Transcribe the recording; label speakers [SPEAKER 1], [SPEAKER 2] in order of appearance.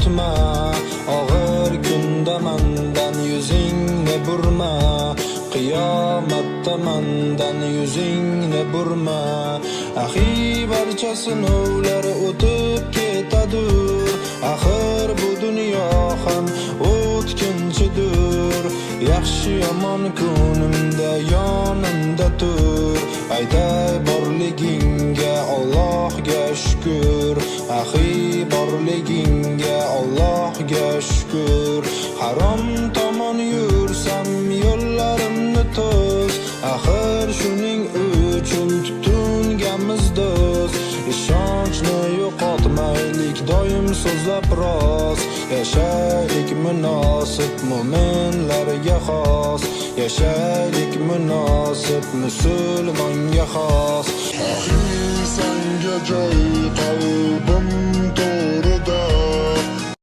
[SPEAKER 1] yo'qotma, og'ir kunda mandan yuzingni burma, qiyomatda mandan yuzingni burma. Axi barcha sinovlar o'tib ketadur, axir bu dunyo ham o'tkinchidir. Yaxshi yomon kunimda yonimda tur, aytay borligingga Allohga shukr. Axi borligingga Allohga shukr. Harom tomon yursam yo'llarimni to's, axir shuning uchun tutunganmiz do'st. Ishonchni yo'qotmaylik, doim so'zlab rost, yashaylik munosib mo'minlarga xos, yashaylik munosib musulmonga xos.
[SPEAKER 2] Axir senga joy